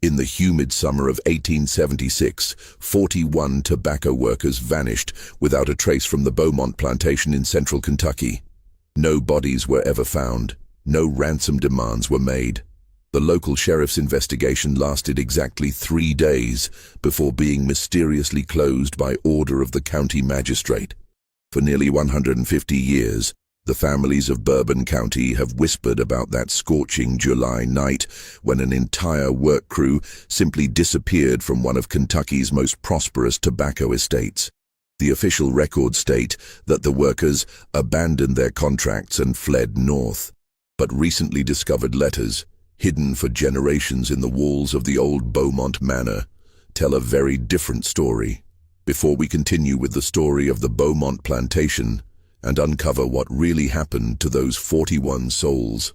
In the humid summer of 1876, 41 tobacco workers vanished without a trace from the Beaumont plantation in central Kentucky. No bodies were ever found. No ransom demands were made. The local sheriff's investigation lasted exactly 3 days before being mysteriously closed by order of the county magistrate. For nearly 150 years, the families of Bourbon County have whispered about that scorching July night when an entire work crew simply disappeared from one of Kentucky's most prosperous tobacco estates. The official records state that the workers abandoned their contracts and fled north. But recently discovered letters, hidden for generations in the walls of the old Beaumont manor, tell a very different story. Before we continue with the story of the Beaumont plantation and uncover what really happened to those 41 souls,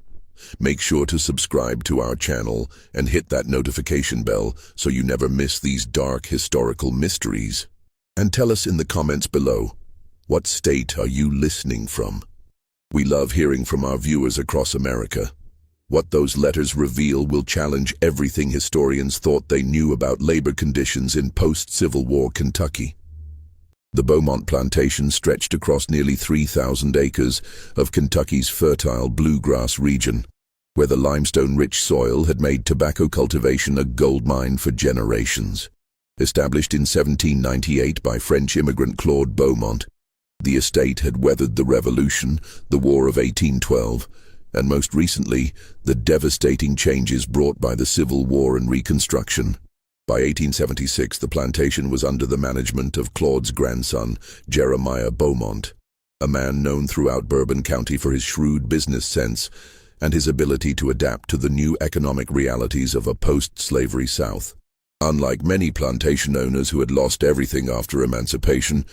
make sure to subscribe to our channel and hit that notification bell so you never miss these dark historical mysteries. And tell us in the comments below, what state are you listening from? We love hearing from our viewers across America. What those letters reveal will challenge everything historians thought they knew about labor conditions in post-Civil War Kentucky. The Beaumont plantation stretched across nearly 3,000 acres of Kentucky's fertile bluegrass region, where the limestone-rich soil had made tobacco cultivation a goldmine for generations. Established in 1798 by French immigrant Claude Beaumont, the estate had weathered the Revolution, the War of 1812, and most recently, the devastating changes brought by the Civil War and Reconstruction. By 1876, the plantation was under the management of Claude's grandson, Jeremiah Beaumont, a man known throughout Bourbon County for his shrewd business sense and his ability to adapt to the new economic realities of a post-slavery South. Unlike many plantation owners who had lost everything after emancipation,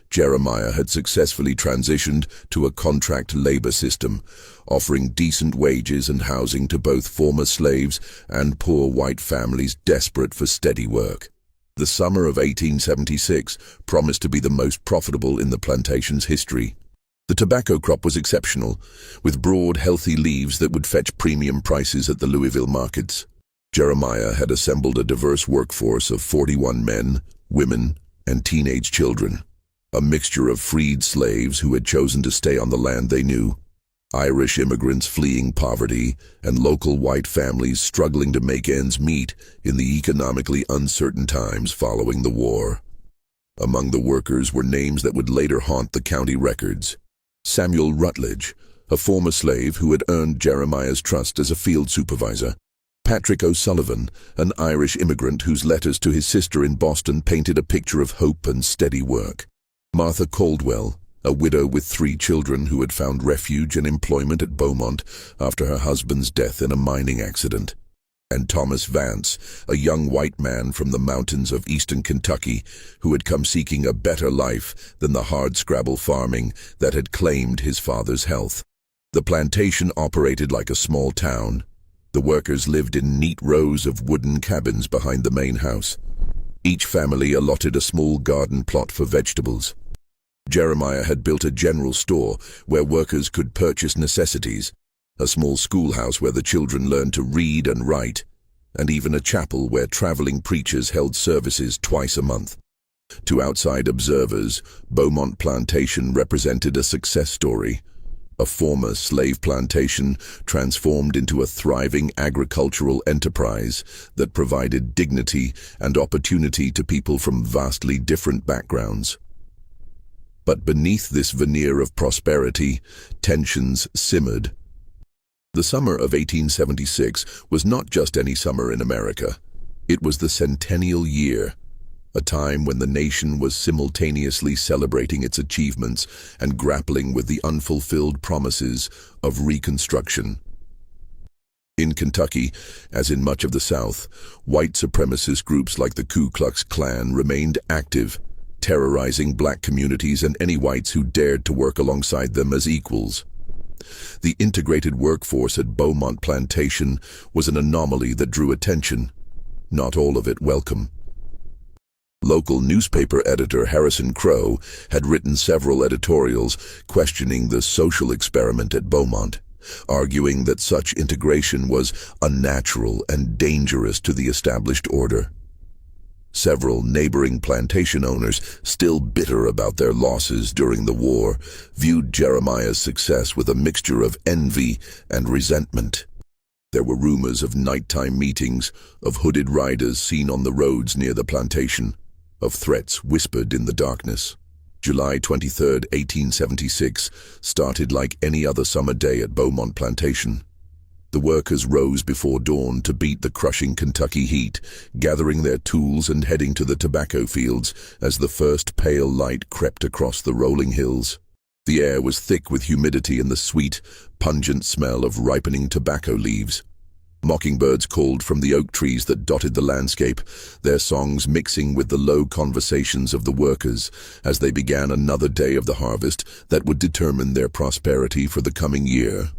Jeremiah had successfully transitioned to a contract labor system, offering decent wages and housing to both former slaves and poor white families desperate for steady work. The summer of 1876 promised to be the most profitable in the plantation's history. The tobacco crop was exceptional, with broad, healthy leaves that would fetch premium prices at the Louisville markets. Jeremiah had assembled a diverse workforce of 41 men, women, and teenage children. A mixture of freed slaves who had chosen to stay on the land they knew, Irish immigrants fleeing poverty, and local white families struggling to make ends meet in the economically uncertain times following the war. Among the workers were names that would later haunt the county records. Samuel Rutledge, a former slave who had earned Jeremiah's trust as a field supervisor. Patrick O'Sullivan, an Irish immigrant whose letters to his sister in Boston painted a picture of hope and steady work. Martha Caldwell, a widow with 3 children who had found refuge and employment at Beaumont after her husband's death in a mining accident. And Thomas Vance, a young white man from the mountains of eastern Kentucky who had come seeking a better life than the hardscrabble farming that had claimed his father's health. The plantation operated like a small town. The workers lived in neat rows of wooden cabins behind the main house. Each family allotted a small garden plot for vegetables. Jeremiah had built a general store where workers could purchase necessities, a small schoolhouse where the children learned to read and write, and even a chapel where traveling preachers held services twice a month. To outside observers, Beaumont Plantation represented a success story. A former slave plantation transformed into a thriving agricultural enterprise that provided dignity and opportunity to people from vastly different backgrounds. But beneath this veneer of prosperity, tensions simmered. The summer of 1876 was not just any summer in America. It was the centennial year, a time when the nation was simultaneously celebrating its achievements and grappling with the unfulfilled promises of Reconstruction. In Kentucky, as in much of the South, white supremacist groups like the Ku Klux Klan remained active, terrorizing black communities and any whites who dared to work alongside them as equals. The integrated workforce at Beaumont Plantation was an anomaly that drew attention, not all of it welcome. Local newspaper editor Harrison Crow had written several editorials questioning the social experiment at Beaumont. arguing that such integration was unnatural and dangerous to the established order. Several neighboring plantation owners, still bitter about their losses during the war, viewed Jeremiah's success with a mixture of envy and resentment. There were rumors of nighttime meetings, of hooded riders seen on the roads near the plantation, of threats whispered in the darkness. July 23, 1876, started like any other summer day at Beaumont Plantation. The workers rose before dawn to beat the crushing Kentucky heat, gathering their tools and heading to the tobacco fields as the first pale light crept across the rolling hills. The air was thick with humidity and the sweet, pungent smell of ripening tobacco leaves. Mockingbirds called from the oak trees that dotted the landscape, their songs mixing with the low conversations of the workers as they began another day of the harvest that would determine their prosperity for the coming year.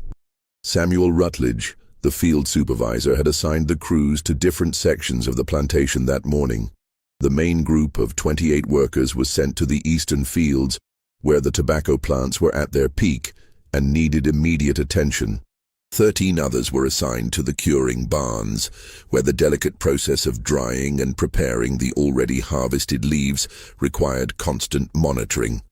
Samuel Rutledge, the field supervisor, had assigned the crews to different sections of the plantation that morning. The main group of 28 workers was sent to the eastern fields, where the tobacco plants were at their peak and needed immediate attention. 13 others were assigned to the curing barns, where the delicate process of drying and preparing the already harvested leaves required constant monitoring.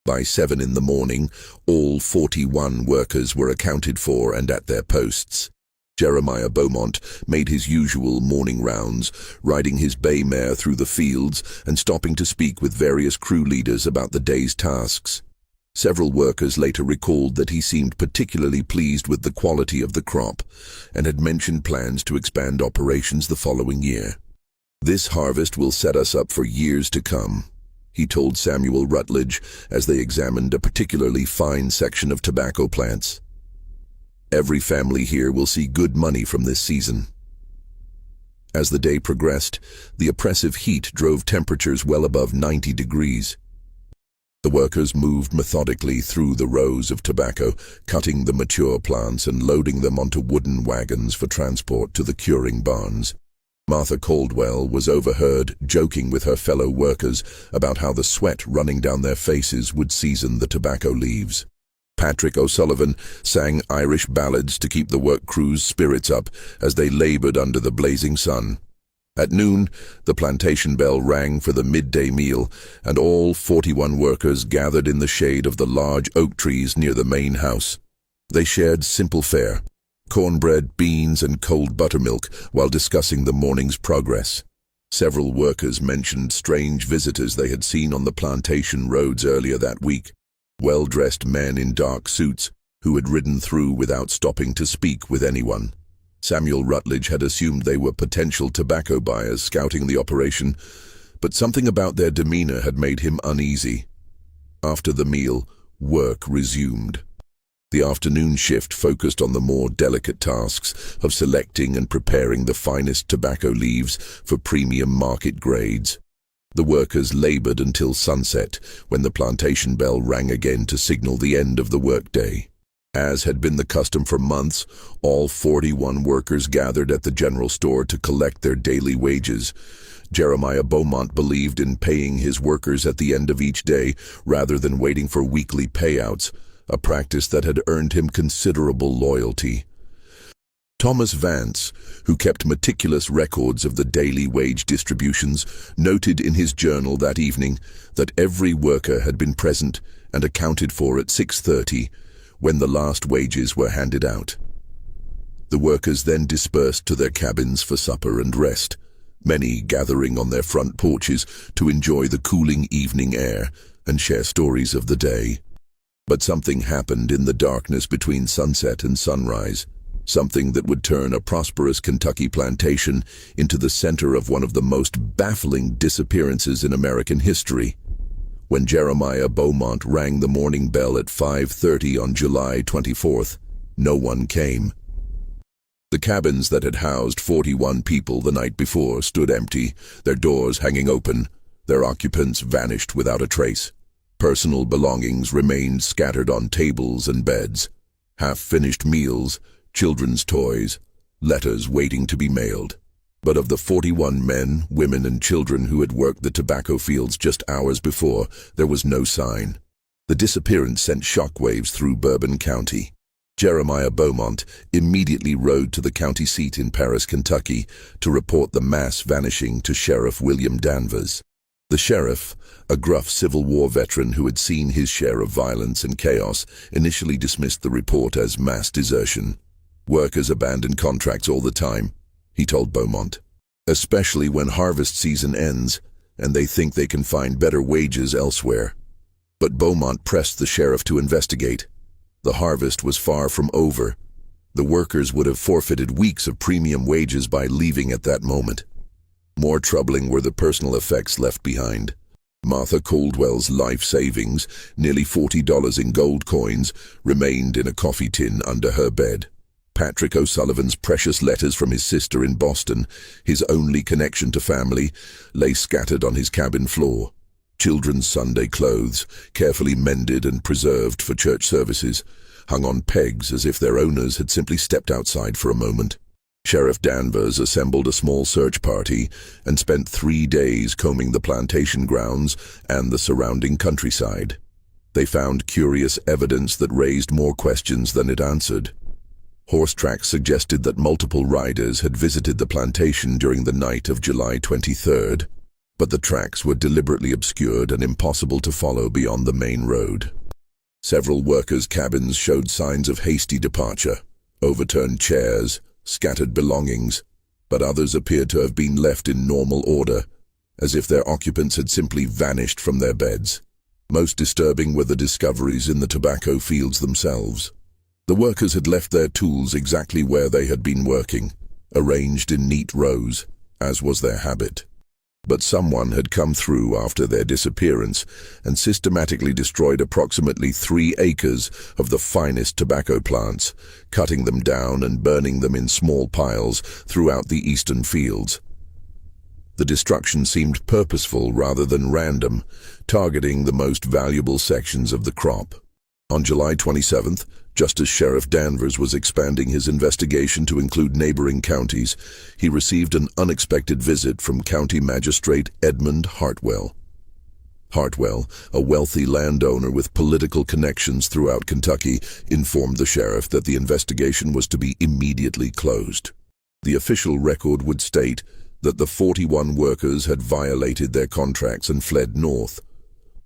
By 7 in the morning, all 41 workers were accounted for and at their posts. Jeremiah Beaumont made his usual morning rounds, riding his bay mare through the fields and stopping to speak with various crew leaders about the day's tasks. Several workers later recalled that he seemed particularly pleased with the quality of the crop and had mentioned plans to expand operations the following year. "This harvest will set us up for years to come," he told Samuel Rutledge as they examined a particularly fine section of tobacco plants. "Every family here will see good money from this season." As the day progressed, the oppressive heat drove temperatures well above 90 degrees. The workers moved methodically through the rows of tobacco, cutting the mature plants and loading them onto wooden wagons for transport to the curing barns. Martha Caldwell was overheard joking with her fellow workers about how the sweat running down their faces would season the tobacco leaves. Patrick O'Sullivan sang Irish ballads to keep the work crew's spirits up as they labored under the blazing sun. At noon, the plantation bell rang for the midday meal, and all 41 workers gathered in the shade of the large oak trees near the main house. They shared simple fare, cornbread, beans, and cold buttermilk, while discussing the morning's progress. Several workers mentioned strange visitors they had seen on the plantation roads earlier that week, well-dressed men in dark suits who had ridden through without stopping to speak with anyone. Samuel Rutledge had assumed they were potential tobacco buyers scouting the operation, but something about their demeanor had made him uneasy. After the meal, work resumed. The afternoon shift focused on the more delicate tasks of selecting and preparing the finest tobacco leaves for premium market grades. The workers labored until sunset, when the plantation bell rang again to signal the end of the workday. As had been the custom for months, all 41 workers gathered at the general store to collect their daily wages. Jeremiah Beaumont believed in paying his workers at the end of each day rather than waiting for weekly payouts, a practice that had earned him considerable loyalty. Thomas Vance, who kept meticulous records of the daily wage distributions, noted in his journal that evening that every worker had been present and accounted for at 6:30, when the last wages were handed out. The workers then dispersed to their cabins for supper and rest, many gathering on their front porches to enjoy the cooling evening air and share stories of the day. But something happened in the darkness between sunset and sunrise, something that would turn a prosperous Kentucky plantation into the center of one of the most baffling disappearances in American history. When Jeremiah Beaumont rang the morning bell at 5:30 on July 24th, no one came. The cabins that had housed 41 people the night before stood empty, their doors hanging open, their occupants vanished without a trace. Personal belongings remained scattered on tables and beds, half-finished meals, children's toys, letters waiting to be mailed. But of the 41 men, women, and children who had worked the tobacco fields just hours before, there was no sign. The disappearance sent shockwaves through Bourbon County. Jeremiah Beaumont immediately rode to the county seat in Paris, Kentucky, to report the mass vanishing to Sheriff William Danvers. The sheriff, a gruff Civil War veteran who had seen his share of violence and chaos, initially dismissed the report as mass desertion. "Workers abandon contracts all the time," he told Beaumont, "especially when harvest season ends and they think they can find better wages elsewhere." But Beaumont pressed the sheriff to investigate. The harvest was far from over. The workers would have forfeited weeks of premium wages by leaving at that moment. More troubling were the personal effects left behind. Martha Caldwell's life savings, nearly $40 in gold coins, remained in a coffee tin under her bed. Patrick O'Sullivan's precious letters from his sister in Boston, his only connection to family, lay scattered on his cabin floor. Children's Sunday clothes, carefully mended and preserved for church services, hung on pegs as if their owners had simply stepped outside for a moment. Sheriff Danvers assembled a small search party and spent 3 days combing the plantation grounds and the surrounding countryside. They found curious evidence that raised more questions than it answered. Horse tracks suggested that multiple riders had visited the plantation during the night of July 23rd. But the tracks were deliberately obscured and impossible to follow beyond the main road. Several workers' cabins showed signs of hasty departure, overturned chairs, scattered belongings, but others appeared to have been left in normal order, as if their occupants had simply vanished from their beds. Most disturbing were the discoveries in the tobacco fields themselves. The workers had left their tools exactly where they had been working, arranged in neat rows, as was their habit. But someone had come through after their disappearance and systematically destroyed approximately 3 acres of the finest tobacco plants, cutting them down and burning them in small piles throughout the eastern fields. The destruction seemed purposeful rather than random, targeting the most valuable sections of the crop. On July 27th, just as Sheriff Danvers was expanding his investigation to include neighboring counties, he received an unexpected visit from County Magistrate Edmund Hartwell. Hartwell, a wealthy landowner with political connections throughout Kentucky, informed the sheriff that the investigation was to be immediately closed. The official record would state that the 41 workers had violated their contracts and fled north,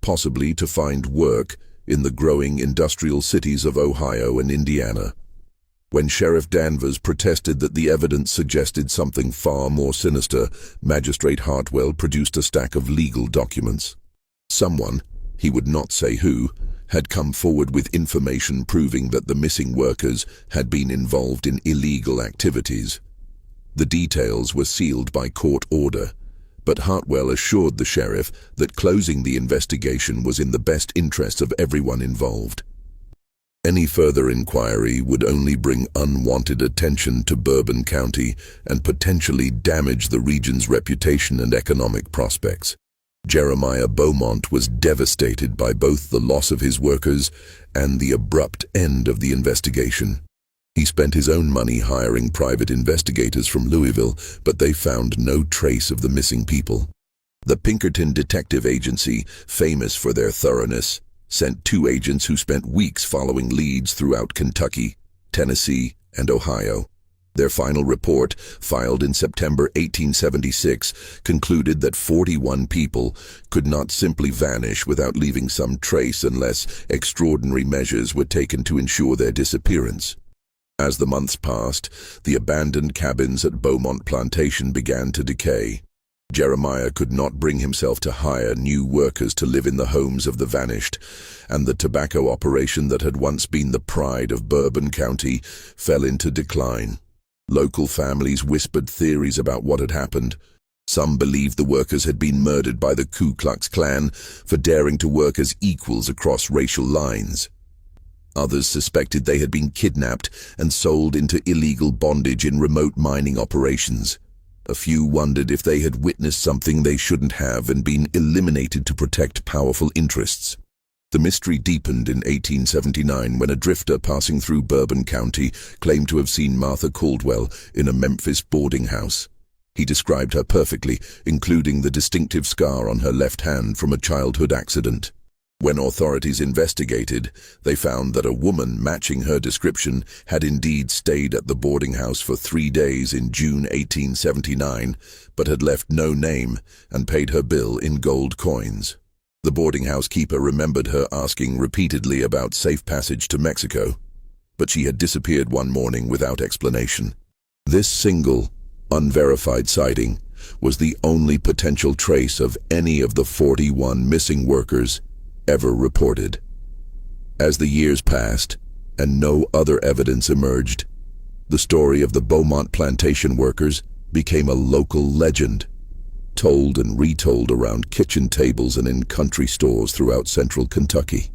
possibly to find work in the growing industrial cities of Ohio and Indiana. When Sheriff Danvers protested that the evidence suggested something far more sinister, Magistrate Hartwell produced a stack of legal documents. Someone, he would not say who, had come forward with information proving that the missing workers had been involved in illegal activities. The details were sealed by court order, but Hartwell assured the sheriff that closing the investigation was in the best interests of everyone involved. Any further inquiry would only bring unwanted attention to Bourbon County and potentially damage the region's reputation and economic prospects. Jeremiah Beaumont was devastated by both the loss of his workers and the abrupt end of the investigation. He spent his own money hiring private investigators from Louisville, but they found no trace of the missing people. The Pinkerton Detective Agency, famous for their thoroughness, sent 2 agents who spent weeks following leads throughout Kentucky, Tennessee, and Ohio. Their final report, filed in September 1876, concluded that 41 people could not simply vanish without leaving some trace unless extraordinary measures were taken to ensure their disappearance. As the months passed, the abandoned cabins at Beaumont Plantation began to decay. Jeremiah could not bring himself to hire new workers to live in the homes of the vanished, and the tobacco operation that had once been the pride of Bourbon County fell into decline. Local families whispered theories about what had happened. Some believed the workers had been murdered by the Ku Klux Klan for daring to work as equals across racial lines. Others suspected they had been kidnapped and sold into illegal bondage in remote mining operations. A few wondered if they had witnessed something they shouldn't have and been eliminated to protect powerful interests. The mystery deepened in 1879 when a drifter passing through Bourbon County claimed to have seen Martha Caldwell in a Memphis boarding house. He described her perfectly, including the distinctive scar on her left hand from a childhood accident. When authorities investigated, they found that a woman matching her description had indeed stayed at the boarding house for 3 days in June 1879, but had left no name and paid her bill in gold coins. The boarding house keeper remembered her asking repeatedly about safe passage to Mexico, but she had disappeared one morning without explanation. This single, unverified sighting was the only potential trace of any of the 41 missing workers ever reported. As the years passed and no other evidence emerged, the story of the Beaumont plantation workers became a local legend, told and retold around kitchen tables and in country stores throughout central Kentucky.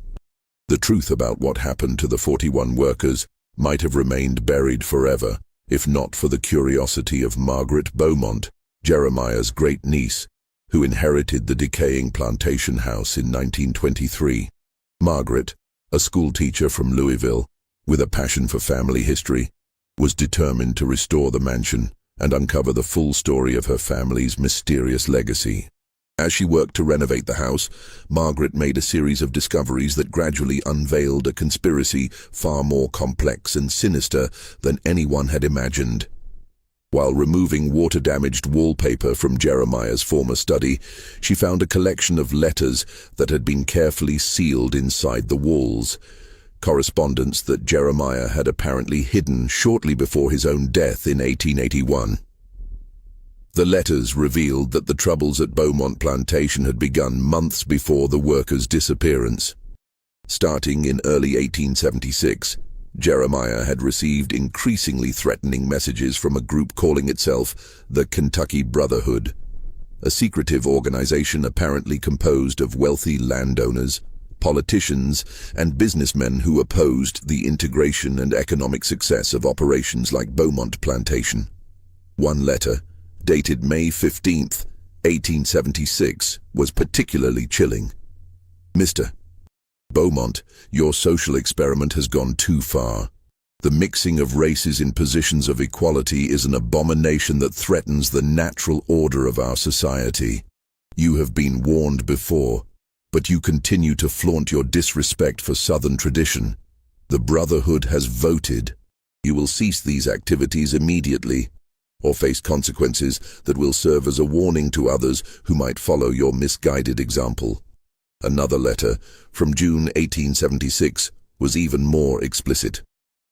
The truth about what happened to the 41 workers might have remained buried forever, if not for the curiosity of Margaret Beaumont, Jeremiah's great-niece, who inherited the decaying plantation house in 1923. Margaret, a schoolteacher from Louisville, with a passion for family history, was determined to restore the mansion and uncover the full story of her family's mysterious legacy. As she worked to renovate the house, Margaret made a series of discoveries that gradually unveiled a conspiracy far more complex and sinister than anyone had imagined. While removing water-damaged wallpaper from Jeremiah's former study, she found a collection of letters that had been carefully sealed inside the walls, correspondence that Jeremiah had apparently hidden shortly before his own death in 1881. The letters revealed that the troubles at Beaumont Plantation had begun months before the workers' disappearance. Starting in early 1876, Jeremiah had received increasingly threatening messages from a group calling itself the Kentucky Brotherhood, a secretive organization apparently composed of wealthy landowners, politicians, and businessmen who opposed the integration and economic success of operations like Beaumont Plantation. One letter, dated May 15, 1876, was particularly chilling. Mr. Beaumont, your social experiment has gone too far. The mixing of races in positions of equality is an abomination that threatens the natural order of our society. You have been warned before, but you continue to flaunt your disrespect for Southern tradition. The Brotherhood has voted. You will cease these activities immediately, or face consequences that will serve as a warning to others who might follow your misguided example. Another letter, from June 1876, was even more explicit.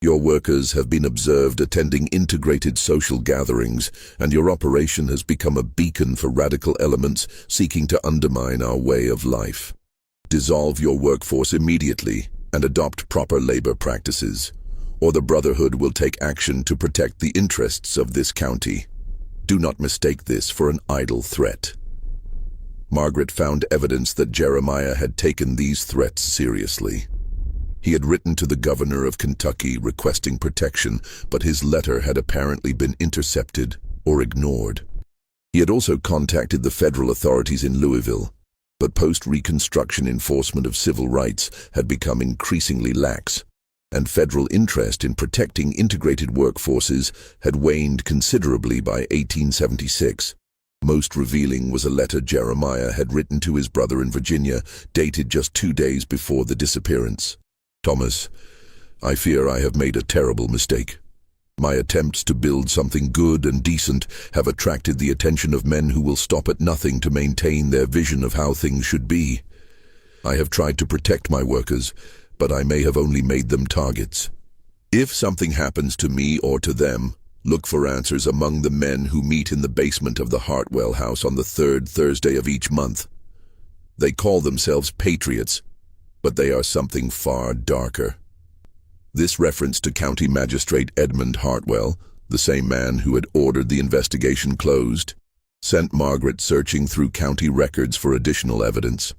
Your workers have been observed attending integrated social gatherings, and your operation has become a beacon for radical elements seeking to undermine our way of life. Dissolve your workforce immediately and adopt proper labor practices, or the Brotherhood will take action to protect the interests of this county. Do not mistake this for an idle threat. Margaret found evidence that Jeremiah had taken these threats seriously. He had written to the governor of Kentucky requesting protection, but his letter had apparently been intercepted or ignored. He had also contacted the federal authorities in Louisville, but post-Reconstruction enforcement of civil rights had become increasingly lax, and federal interest in protecting integrated workforces had waned considerably by 1876. Most revealing was a letter Jeremiah had written to his brother in Virginia, dated just 2 days before the disappearance. Thomas, I fear I have made a terrible mistake. My attempts to build something good and decent have attracted the attention of men who will stop at nothing to maintain their vision of how things should be. I have tried to protect my workers, but I may have only made them targets. If something happens to me or to them, look for answers among the men who meet in the basement of the Hartwell House on the 3rd Thursday of each month. They call themselves patriots, but they are something far darker. This reference to County Magistrate Edmund Hartwell, the same man who had ordered the investigation closed, sent Margaret searching through county records for additional evidence.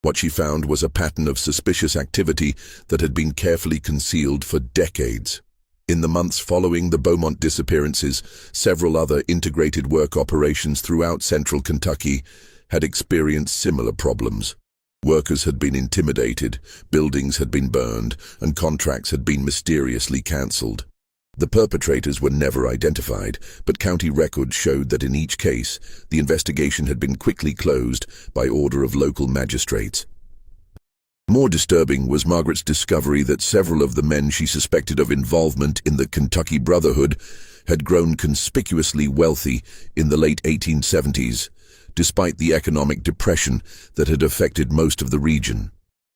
What she found was a pattern of suspicious activity that had been carefully concealed for decades. In the months following the Beaumont disappearances, several other integrated work operations throughout central Kentucky had experienced similar problems. Workers had been intimidated, buildings had been burned, and contracts had been mysteriously cancelled. The perpetrators were never identified, but county records showed that in each case, the investigation had been quickly closed by order of local magistrates. More disturbing was Margaret's discovery that several of the men she suspected of involvement in the Kentucky Brotherhood had grown conspicuously wealthy in the late 1870s, despite the economic depression that had affected most of the region.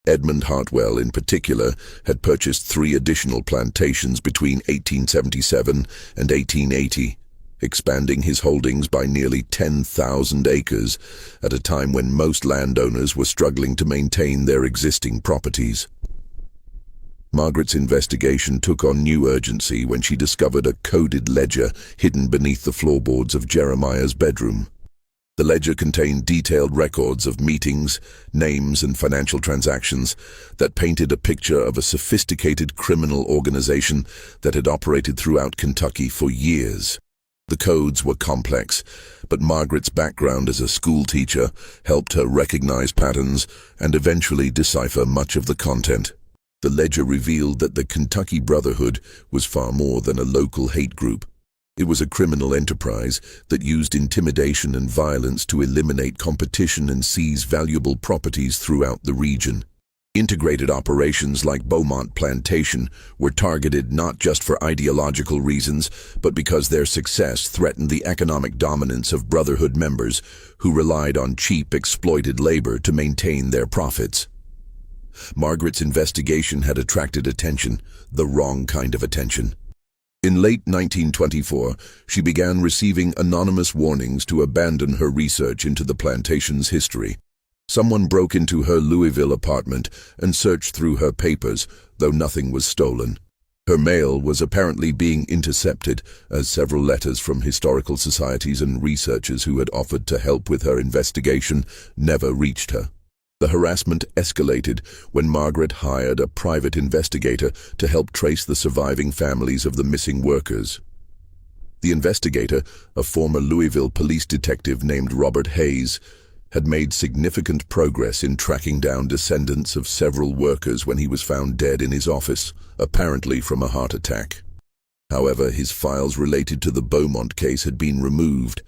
Edmund Hartwell, in particular, had purchased 3 additional plantations between 1877 and 1880, expanding his holdings by nearly 10,000 acres at a time when most landowners were struggling to maintain their existing properties. Margaret's investigation took on new urgency when she discovered a coded ledger hidden beneath the floorboards of Jeremiah's bedroom. The ledger contained detailed records of meetings, names, and financial transactions that painted a picture of a sophisticated criminal organization that had operated throughout Kentucky for years. The codes were complex, but Margaret's background as a schoolteacher helped her recognize patterns and eventually decipher much of the content. The ledger revealed that the Kentucky Brotherhood was far more than a local hate group. It was a criminal enterprise that used intimidation and violence to eliminate competition and seize valuable properties throughout the region. Integrated operations like Beaumont Plantation were targeted not just for ideological reasons, but because their success threatened the economic dominance of Brotherhood members who relied on cheap, exploited labor to maintain their profits. Margaret's investigation had attracted attention, the wrong kind of attention. In late 1924, she began receiving anonymous warnings to abandon her research into the plantation's history. Someone broke into her Louisville apartment and searched through her papers, though nothing was stolen. Her mail was apparently being intercepted, as several letters from historical societies and researchers who had offered to help with her investigation never reached her. The harassment escalated when Margaret hired a private investigator to help trace the surviving families of the missing workers. The investigator, a former Louisville police detective named Robert Hayes, had made significant progress in tracking down descendants of several workers when he was found dead in his office, apparently from a heart attack. However, his files related to the Beaumont case had been removed,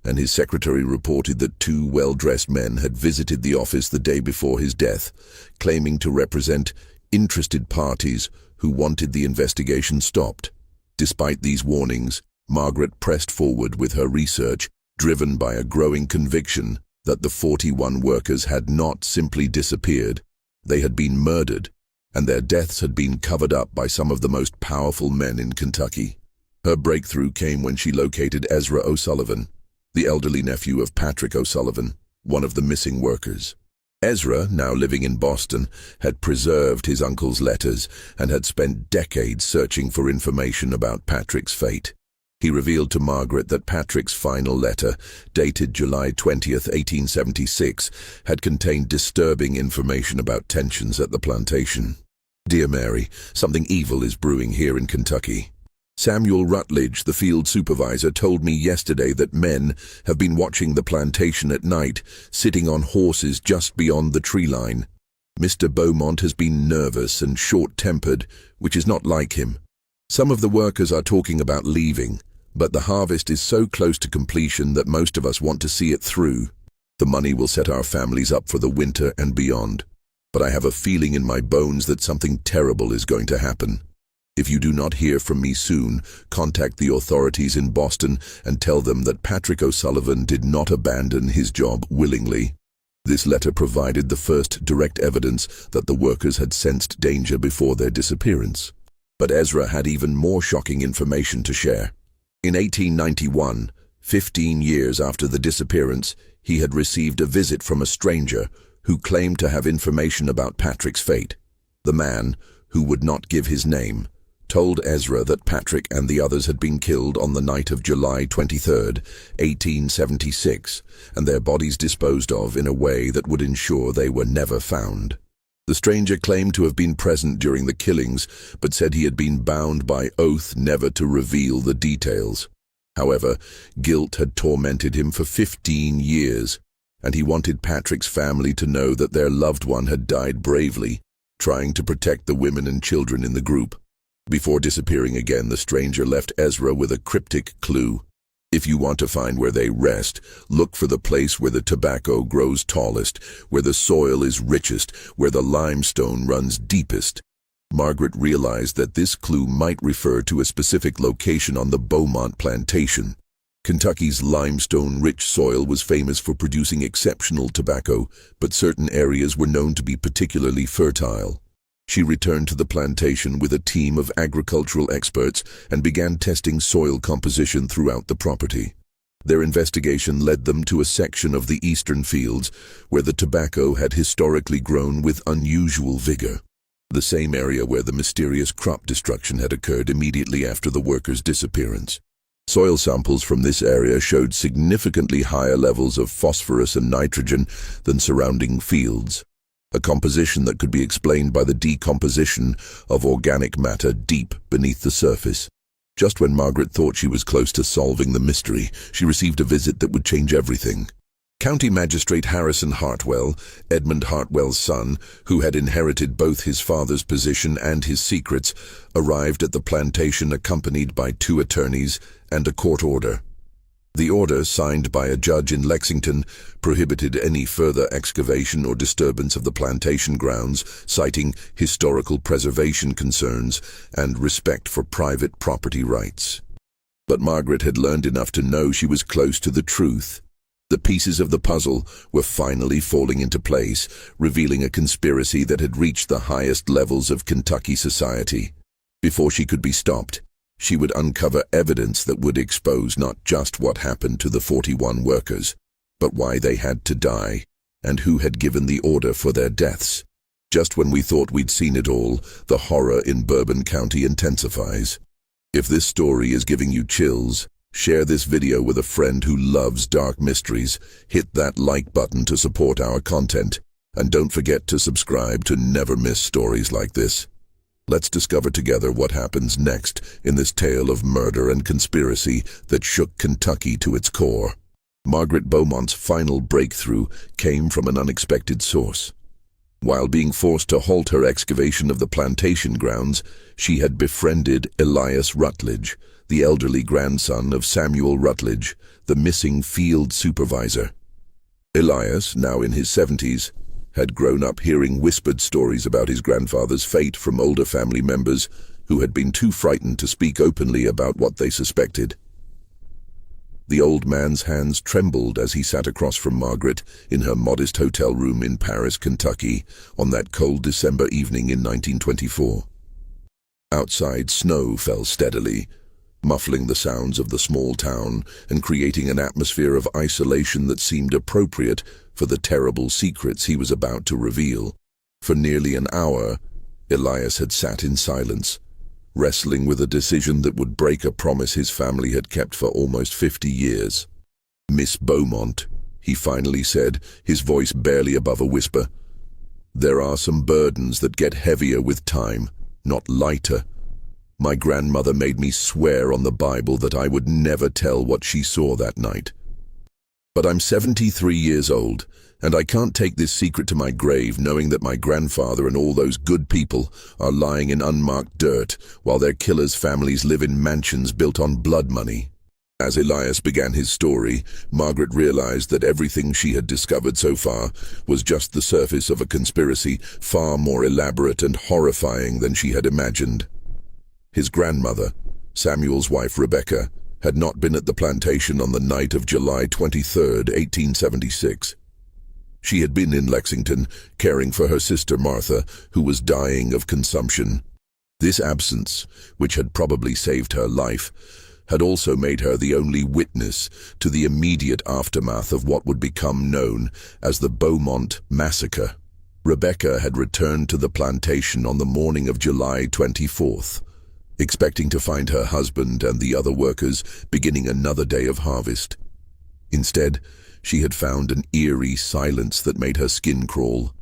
and his secretary reported that 2 well-dressed men had visited the office the day before his death, claiming to represent interested parties who wanted the investigation stopped. Despite these warnings, Margaret pressed forward with her research, driven by a growing conviction that the 41 workers had not simply disappeared, they had been murdered, and their deaths had been covered up by some of the most powerful men in Kentucky. Her breakthrough came when she located Ezra O'Sullivan, the elderly nephew of Patrick O'Sullivan, one of the missing workers. Ezra, now living in Boston, had preserved his uncle's letters and had spent decades searching for information about Patrick's fate. He revealed to Margaret that Patrick's final letter, dated July 20th, 1876, had contained disturbing information about tensions at the plantation. "Dear Mary, something evil is brewing here in Kentucky. Samuel Rutledge, the field supervisor, told me yesterday that men have been watching the plantation at night, sitting on horses just beyond the tree line. Mr. Beaumont has been nervous and short-tempered, which is not like him. Some of the workers are talking about leaving, but the harvest is so close to completion that most of us want to see it through. The money will set our families up for the winter and beyond. But I have a feeling in my bones that something terrible is going to happen. If you do not hear from me soon, contact the authorities in Boston and tell them that Patrick O'Sullivan did not abandon his job willingly." This letter provided the first direct evidence that the workers had sensed danger before their disappearance. But Ezra had even more shocking information to share. In 1891, 15 years after the disappearance, he had received a visit from a stranger who claimed to have information about Patrick's fate. The man, who would not give his name, told Ezra that Patrick and the others had been killed on the night of July 23rd, 1876, and their bodies disposed of in a way that would ensure they were never found. The stranger claimed to have been present during the killings, but said he had been bound by oath never to reveal the details. However, guilt had tormented him for 15 years, and he wanted Patrick's family to know that their loved one had died bravely, trying to protect the women and children in the group. Before disappearing again, the stranger left Ezra with a cryptic clue. If you want to find where they rest, look for the place where the tobacco grows tallest, where the soil is richest, where the limestone runs deepest. Margaret realized that this clue might refer to a specific location on the Beaumont Plantation. Kentucky's limestone-rich soil was famous for producing exceptional tobacco, but certain areas were known to be particularly fertile. She returned to the plantation with a team of agricultural experts and began testing soil composition throughout the property. Their investigation led them to a section of the eastern fields where the tobacco had historically grown with unusual vigor, the same area where the mysterious crop destruction had occurred immediately after the workers' disappearance. Soil samples from this area showed significantly higher levels of phosphorus and nitrogen than surrounding fields, a composition that could be explained by the decomposition of organic matter deep beneath the surface. Just when Margaret thought she was close to solving the mystery, she received a visit that would change everything. County Magistrate Harrison Hartwell, Edmund Hartwell's son, who had inherited both his father's position and his secrets, arrived at the plantation accompanied by 2 attorneys and a court order. The order, signed by a judge in Lexington, prohibited any further excavation or disturbance of the plantation grounds, citing historical preservation concerns and respect for private property rights. But Margaret had learned enough to know she was close to the truth. The pieces of the puzzle were finally falling into place, revealing a conspiracy that had reached the highest levels of Kentucky society. Before she could be stopped, she would uncover evidence that would expose not just what happened to the 41 workers, but why they had to die, and who had given the order for their deaths. Just when we thought we'd seen it all, the horror in Bourbon County intensifies. If this story is giving you chills, share this video with a friend who loves dark mysteries, hit that like button to support our content, and don't forget to subscribe to never miss stories like this. Let's discover together what happens next in this tale of murder and conspiracy that shook Kentucky to its core. Margaret Beaumont's final breakthrough came from an unexpected source. While being forced to halt her excavation of the plantation grounds, she had befriended Elias Rutledge, the elderly grandson of Samuel Rutledge, the missing field supervisor. Elias, now in his 70s, had grown up hearing whispered stories about his grandfather's fate from older family members who had been too frightened to speak openly about what they suspected. The old man's hands trembled as he sat across from Margaret in her modest hotel room in Paris, Kentucky, on that cold December evening in 1924. Outside, snow fell steadily, muffling the sounds of the small town and creating an atmosphere of isolation that seemed appropriate for the terrible secrets he was about to reveal. For nearly an hour, Elias had sat in silence, wrestling with a decision that would break a promise his family had kept for almost 50 years. "Miss Beaumont," he finally said, his voice barely above a whisper, "there are some burdens that get heavier with time, not lighter. My grandmother made me swear on the Bible that I would never tell what she saw that night. But I'm 73 years old, and I can't take this secret to my grave knowing that my grandfather and all those good people are lying in unmarked dirt while their killers' families live in mansions built on blood money." As Elias began his story, Margaret realized that everything she had discovered so far was just the surface of a conspiracy far more elaborate and horrifying than she had imagined. His grandmother, Samuel's wife Rebecca, had not been at the plantation on the night of July 23, 1876. She had been in Lexington, caring for her sister Martha, who was dying of consumption. This absence, which had probably saved her life, had also made her the only witness to the immediate aftermath of what would become known as the Beaumont Massacre. Rebecca had returned to the plantation on the morning of July 24th, expecting to find her husband and the other workers beginning another day of harvest. Instead, she had found an eerie silence that made her skin crawl.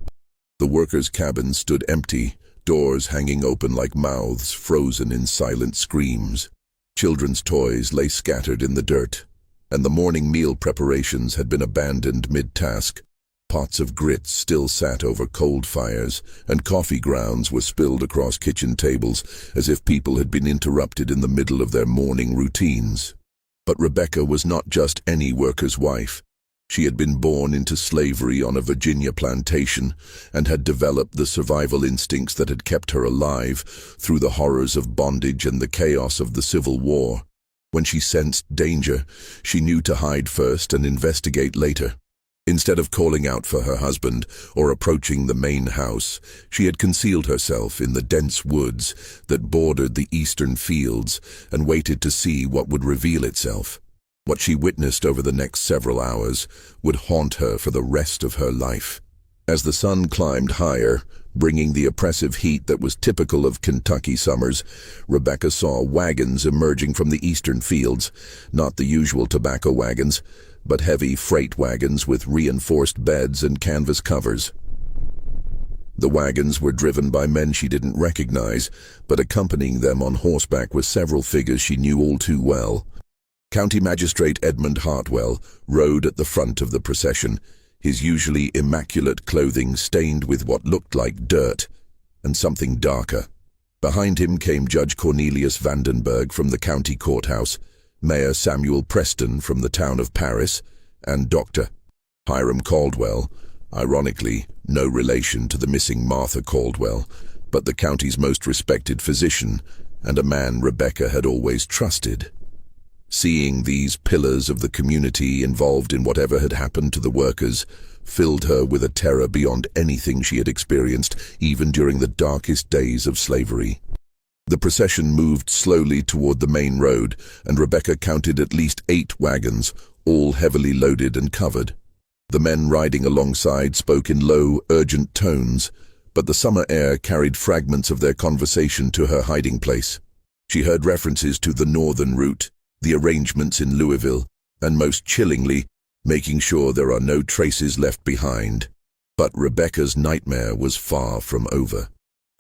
The workers' cabin stood empty, doors hanging open like mouths frozen in silent screams. Children's toys lay scattered in the dirt, and the morning meal preparations had been abandoned mid-task. Pots of grits still sat over cold fires, and coffee grounds were spilled across kitchen tables as if people had been interrupted in the middle of their morning routines. But Rebecca was not just any worker's wife. She had been born into slavery on a Virginia plantation and had developed the survival instincts that had kept her alive through the horrors of bondage and the chaos of the Civil War. When she sensed danger, she knew to hide first and investigate later. Instead of calling out for her husband or approaching the Maine house, she had concealed herself in the dense woods that bordered the eastern fields and waited to see what would reveal itself. What she witnessed over the next several hours would haunt her for the rest of her life. As the sun climbed higher, bringing the oppressive heat that was typical of Kentucky summers, Rebecca saw wagons emerging from the eastern fields, not the usual tobacco wagons, but heavy freight wagons with reinforced beds and canvas covers. The wagons were driven by men she didn't recognize, but accompanying them on horseback were several figures she knew all too well. County Magistrate Edmund Hartwell rode at the front of the procession, his usually immaculate clothing stained with what looked like dirt and something darker. Behind him came Judge Cornelius Vandenberg from the county courthouse, Mayor Samuel Preston from the town of Paris, and Dr. Hiram Caldwell, ironically no relation to the missing Martha Caldwell, but the county's most respected physician and a man Rebecca had always trusted. Seeing these pillars of the community involved in whatever had happened to the workers filled her with a terror beyond anything she had experienced, even during the darkest days of slavery. The procession moved slowly toward the main road, and Rebecca counted at least 8 wagons, all heavily loaded and covered. The men riding alongside spoke in low, urgent tones, but the summer air carried fragments of their conversation to her hiding place. She heard references to the northern route, the arrangements in Louisville, and most chillingly, making sure there are no traces left behind. But Rebecca's nightmare was far from over.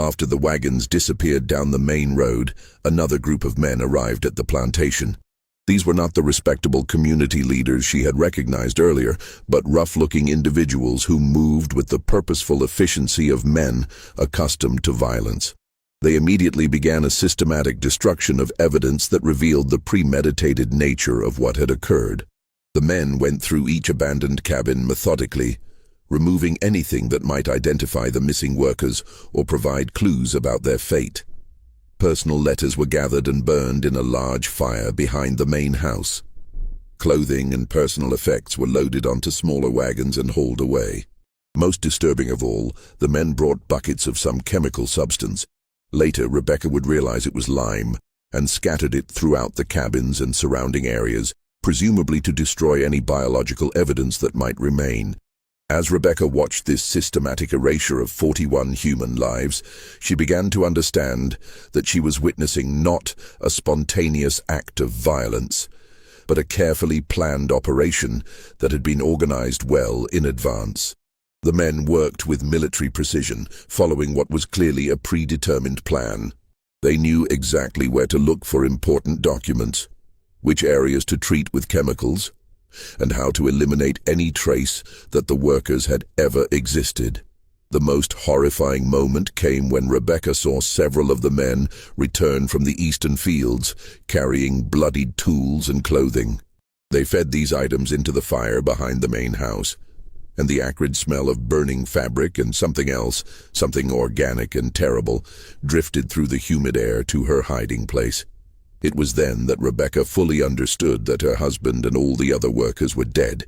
After the wagons disappeared down the main road, another group of men arrived at the plantation. These were not the respectable community leaders she had recognized earlier, but rough-looking individuals who moved with the purposeful efficiency of men accustomed to violence. They immediately began a systematic destruction of evidence that revealed the premeditated nature of what had occurred. The men went through each abandoned cabin methodically, removing anything that might identify the missing workers or provide clues about their fate. Personal letters were gathered and burned in a large fire behind the main house. Clothing and personal effects were loaded onto smaller wagons and hauled away. Most disturbing of all, the men brought buckets of some chemical substance. Later, Rebecca would realize it was lime, and scattered it throughout the cabins and surrounding areas, presumably to destroy any biological evidence that might remain. As Rebecca watched this systematic erasure of 41 human lives, she began to understand that she was witnessing not a spontaneous act of violence, but a carefully planned operation that had been organized well in advance. The men worked with military precision, following what was clearly a predetermined plan. They knew exactly where to look for important documents, which areas to treat with chemicals, and how to eliminate any trace that the workers had ever existed. The most horrifying moment came when Rebecca saw several of the men return from the eastern fields, carrying bloodied tools and clothing. They fed these items into the fire behind the main house, and the acrid smell of burning fabric and something else, something organic and terrible, drifted through the humid air to her hiding place. It was then that Rebecca fully understood that her husband and all the other workers were dead,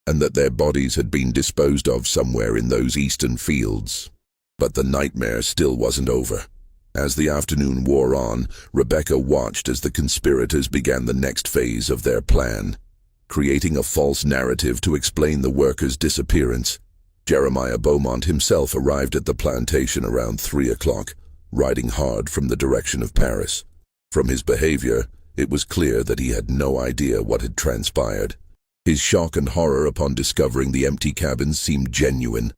and that their bodies had been disposed of somewhere in those eastern fields. But the nightmare still wasn't over. As the afternoon wore on, Rebecca watched as the conspirators began the next phase of their plan, creating a false narrative to explain the workers' disappearance. Jeremiah Beaumont himself arrived at the plantation around 3 o'clock, riding hard from the direction of Paris. From his behavior, it was clear that he had no idea what had transpired. His shock and horror upon discovering the empty cabins seemed genuine,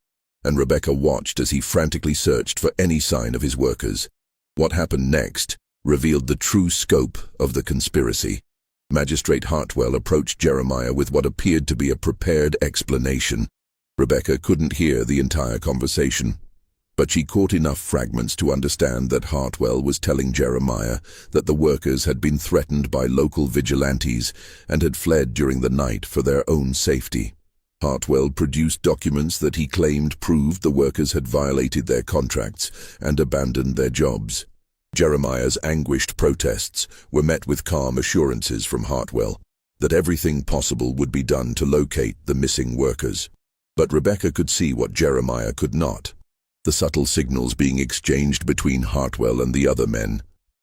and Rebecca watched as he frantically searched for any sign of his workers. What happened next revealed the true scope of the conspiracy. Magistrate Hartwell approached Jeremiah with what appeared to be a prepared explanation. Rebecca couldn't hear the entire conversation. But she caught enough fragments to understand that Hartwell was telling Jeremiah that the workers had been threatened by local vigilantes and had fled during the night for their own safety. Hartwell produced documents that he claimed proved the workers had violated their contracts and abandoned their jobs. Jeremiah's anguished protests were met with calm assurances from Hartwell that everything possible would be done to locate the missing workers. But Rebecca could see what Jeremiah could not. The subtle signals being exchanged between Hartwell and the other men,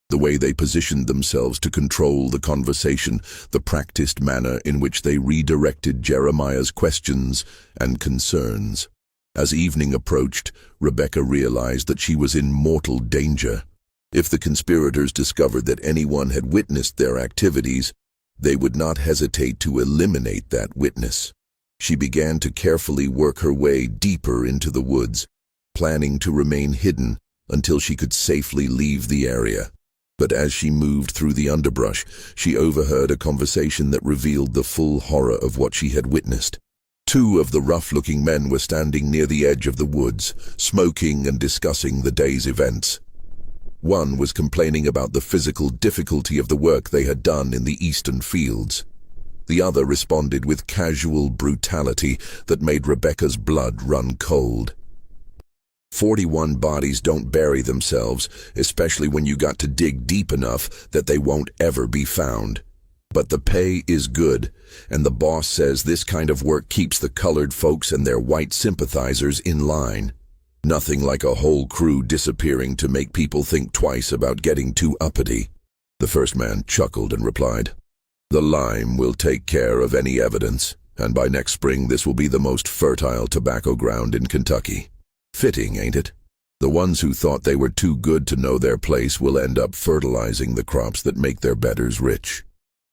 the way they positioned themselves to control the conversation, the practiced manner in which they redirected Jeremiah's questions and concerns. As evening approached, Rebecca realized that she was in mortal danger. If the conspirators discovered that anyone had witnessed their activities, they would not hesitate to eliminate that witness. She began to carefully work her way deeper into the woods, planning to remain hidden until she could safely leave the area. But as she moved through the underbrush, she overheard a conversation that revealed the full horror of what she had witnessed. Two of the rough-looking men were standing near the edge of the woods, smoking and discussing the day's events. One was complaining about the physical difficulty of the work they had done in the eastern fields. The other responded with casual brutality that made Rebecca's blood run cold. 41 bodies don't bury themselves, especially when you got to dig deep enough that they won't ever be found. But the pay is good, and the boss says this kind of work keeps the colored folks and their white sympathizers in line. Nothing like a whole crew disappearing to make people think twice about getting too uppity. The first man chuckled and replied, "The lime will take care of any evidence, and by next spring this will be the most fertile tobacco ground in Kentucky. Fitting, ain't it? The ones who thought they were too good to know their place will end up fertilizing the crops that make their betters rich."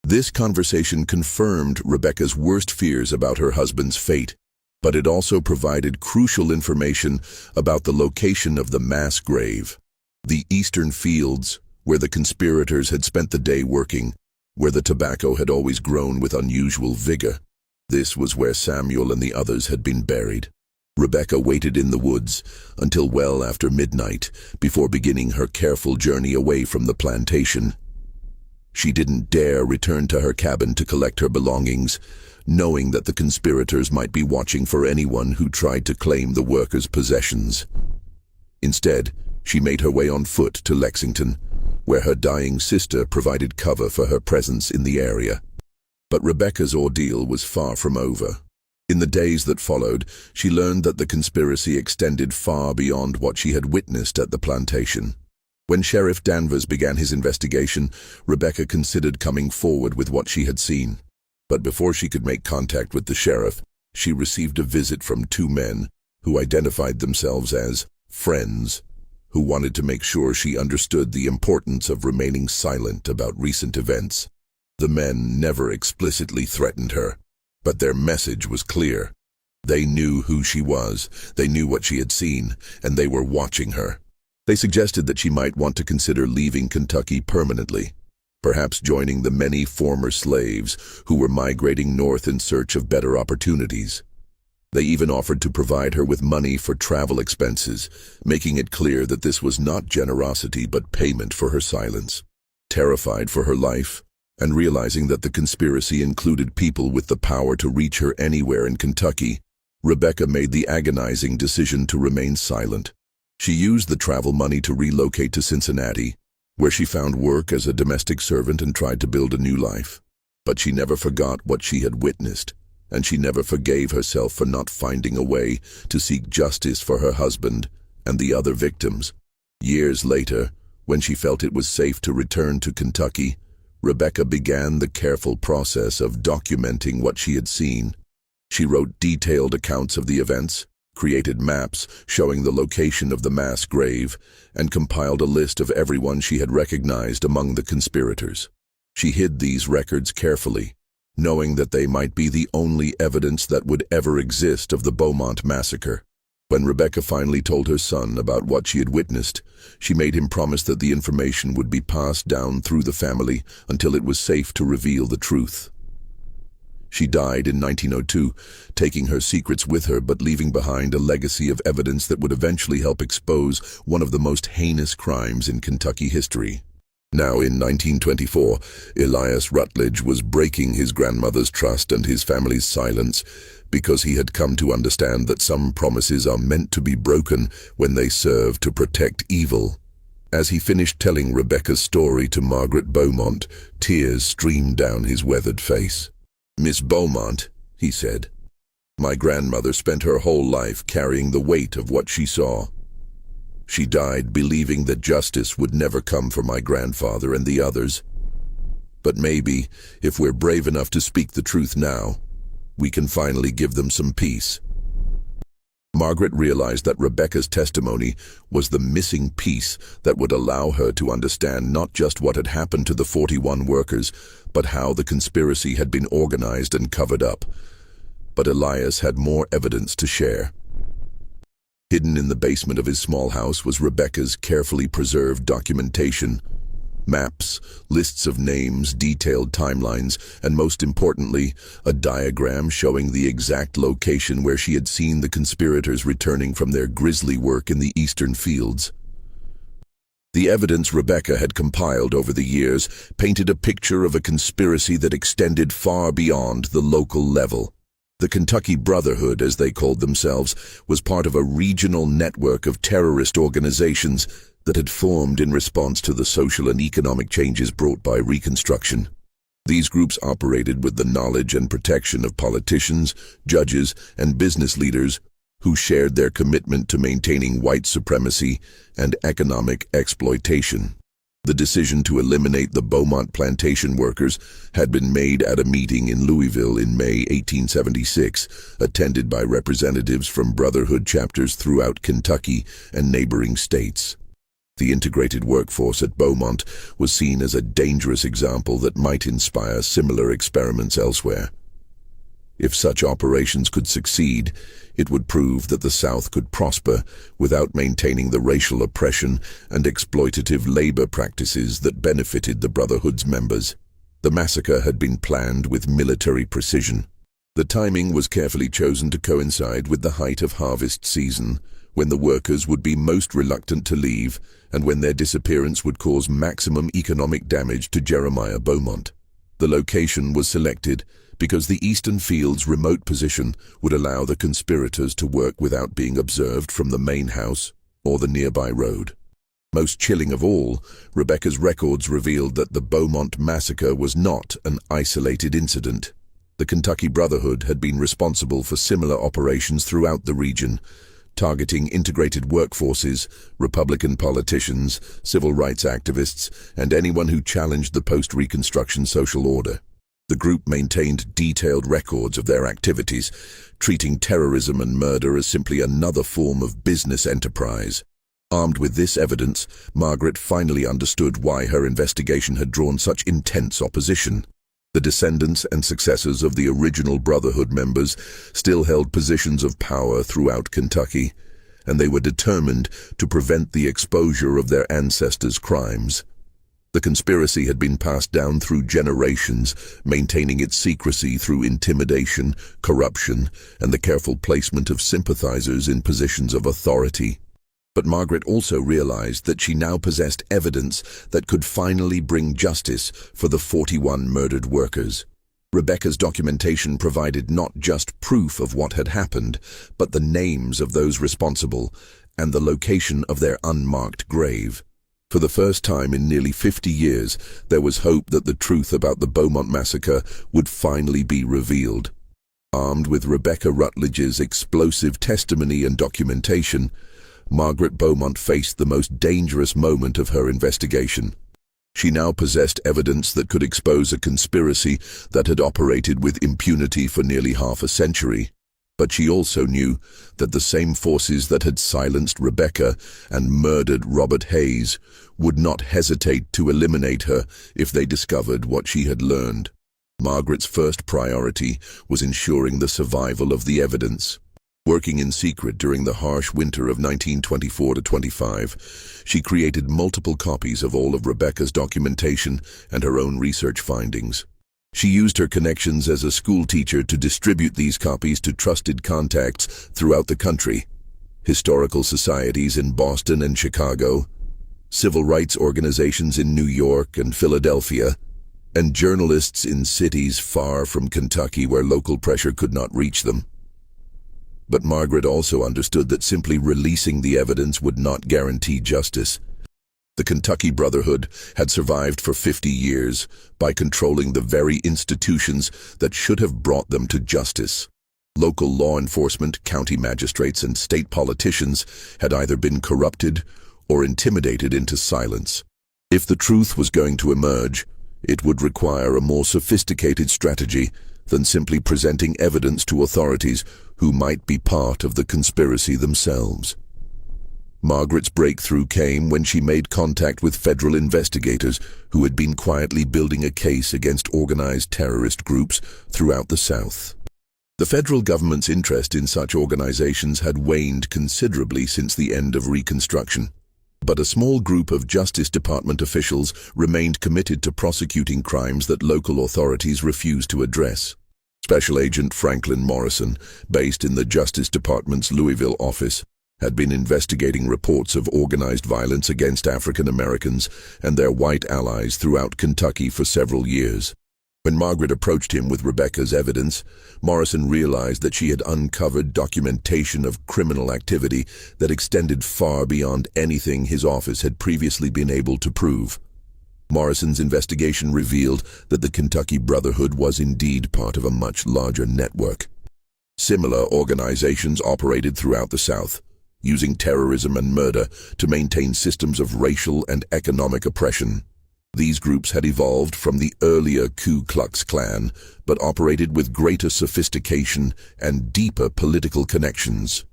This conversation confirmed Rebecca's worst fears about her husband's fate, but it also provided crucial information about the location of the mass grave. The eastern fields, where the conspirators had spent the day working, where the tobacco had always grown with unusual vigor. This was where Samuel and the others had been buried. Rebecca waited in the woods until well after midnight before beginning her careful journey away from the plantation. She didn't dare return to her cabin to collect her belongings, knowing that the conspirators might be watching for anyone who tried to claim the workers' possessions. Instead, she made her way on foot to Lexington, where her dying sister provided cover for her presence in the area. But Rebecca's ordeal was far from over. In the days that followed, she learned that the conspiracy extended far beyond what she had witnessed at the plantation. When Sheriff Danvers began his investigation, Rebecca considered coming forward with what she had seen. But before she could make contact with the sheriff, she received a visit from two men who identified themselves as friends, who wanted to make sure she understood the importance of remaining silent about recent events. The men never explicitly threatened her, but their message was clear. They knew who she was, they knew what she had seen, and they were watching her. They suggested that she might want to consider leaving Kentucky permanently, perhaps joining the many former slaves who were migrating north in search of better opportunities. They even offered to provide her with money for travel expenses, making it clear that this was not generosity but payment for her silence. Terrified for her life, and realizing that the conspiracy included people with the power to reach her anywhere in Kentucky, Rebecca made the agonizing decision to remain silent. She used the travel money to relocate to Cincinnati, where she found work as a domestic servant and tried to build a new life. But she never forgot what she had witnessed, and she never forgave herself for not finding a way to seek justice for her husband and the other victims. Years later, when she felt it was safe to return to Kentucky, Rebecca began the careful process of documenting what she had seen. She wrote detailed accounts of the events, created maps showing the location of the mass grave, and compiled a list of everyone she had recognized among the conspirators. She hid these records carefully, knowing that they might be the only evidence that would ever exist of the Beaumont massacre. When Rebecca finally told her son about what she had witnessed, she made him promise that the information would be passed down through the family until it was safe to reveal the truth. She died in 1902, taking her secrets with her but leaving behind a legacy of evidence that would eventually help expose one of the most heinous crimes in Kentucky history. Now, in 1924, Elias Rutledge was breaking his grandmother's trust and his family's silence because he had come to understand that some promises are meant to be broken when they serve to protect evil. As he finished telling Rebecca's story to Margaret Beaumont, tears streamed down his weathered face. "Miss Beaumont," he said, "my grandmother spent her whole life carrying the weight of what she saw. She died believing that justice would never come for my grandfather and the others. But maybe, if we're brave enough to speak the truth now, we can finally give them some peace." Margaret realized that Rebecca's testimony was the missing piece that would allow her to understand not just what had happened to the 41 workers, but how the conspiracy had been organized and covered up. But Elias had more evidence to share. Hidden in the basement of his small house was Rebecca's carefully preserved documentation. Maps, lists of names, detailed timelines, and most importantly, a diagram showing the exact location where she had seen the conspirators returning from their grisly work in the eastern fields. The evidence Rebecca had compiled over the years painted a picture of a conspiracy that extended far beyond the local level. The Kentucky Brotherhood, as they called themselves, was part of a regional network of terrorist organizations that had formed in response to the social and economic changes brought by Reconstruction. These groups operated with the knowledge and protection of politicians, judges, and business leaders who shared their commitment to maintaining white supremacy and economic exploitation. The decision to eliminate the Beaumont plantation workers had been made at a meeting in Louisville in May 1876, attended by representatives from Brotherhood chapters throughout Kentucky and neighboring states. The integrated workforce at Beaumont was seen as a dangerous example that might inspire similar experiments elsewhere. If such operations could succeed, it would prove that the South could prosper without maintaining the racial oppression and exploitative labor practices that benefited the Brotherhood's members. The massacre had been planned with military precision. The timing was carefully chosen to coincide with the height of harvest season, when the workers would be most reluctant to leave and when their disappearance would cause maximum economic damage to Jeremiah Beaumont. The location was selected because the eastern field's remote position would allow the conspirators to work without being observed from the main house or the nearby road. Most chilling of all, Rebecca's records revealed that the Beaumont massacre was not an isolated incident. The Kentucky Brotherhood had been responsible for similar operations throughout the region, targeting integrated workforces, Republican politicians, civil rights activists, and anyone who challenged the post-Reconstruction social order. The group maintained detailed records of their activities, treating terrorism and murder as simply another form of business enterprise. Armed with this evidence, Margaret finally understood why her investigation had drawn such intense opposition. The descendants and successors of the original Brotherhood members still held positions of power throughout Kentucky, and they were determined to prevent the exposure of their ancestors' crimes. The conspiracy had been passed down through generations, maintaining its secrecy through intimidation, corruption, and the careful placement of sympathizers in positions of authority. But Margaret also realized that she now possessed evidence that could finally bring justice for the 41 murdered workers. Rebecca's documentation provided not just proof of what had happened, but the names of those responsible and the location of their unmarked grave. For the first time in nearly 50 years, there was hope that the truth about the Beaumont massacre would finally be revealed. Armed with Rebecca Rutledge's explosive testimony and documentation, Margaret Beaumont faced the most dangerous moment of her investigation. She now possessed evidence that could expose a conspiracy that had operated with impunity for nearly half a century. But she also knew that the same forces that had silenced Rebecca and murdered Robert Hayes would not hesitate to eliminate her if they discovered what she had learned. Margaret's first priority was ensuring the survival of the evidence. Working in secret during the harsh winter of 1924-25, she created multiple copies of all of Rebecca's documentation and her own research findings. She used her connections as a schoolteacher to distribute these copies to trusted contacts throughout the country: historical societies in Boston and Chicago, civil rights organizations in New York and Philadelphia, and journalists in cities far from Kentucky where local pressure could not reach them. But Margaret also understood that simply releasing the evidence would not guarantee justice. The Kentucky Brotherhood had survived for 50 years by controlling the very institutions that should have brought them to justice. Local law enforcement, county magistrates, and state politicians had either been corrupted or intimidated into silence. If the truth was going to emerge, it would require a more sophisticated strategy than simply presenting evidence to authorities who might be part of the conspiracy themselves. Margaret's breakthrough came when she made contact with federal investigators who had been quietly building a case against organized terrorist groups throughout the South. The federal government's interest in such organizations had waned considerably since the end of Reconstruction, but a small group of Justice Department officials remained committed to prosecuting crimes that local authorities refused to address. Special Agent Franklin Morrison, based in the Justice Department's Louisville office, had been investigating reports of organized violence against African Americans and their white allies throughout Kentucky for several years. When Margaret approached him with Rebecca's evidence, Morrison realized that she had uncovered documentation of criminal activity that extended far beyond anything his office had previously been able to prove. Morrison's investigation revealed that the Kentucky Brotherhood was indeed part of a much larger network. Similar organizations operated throughout the South, using terrorism and murder to maintain systems of racial and economic oppression. These groups had evolved from the earlier Ku Klux Klan, but operated with greater sophistication and deeper political connections.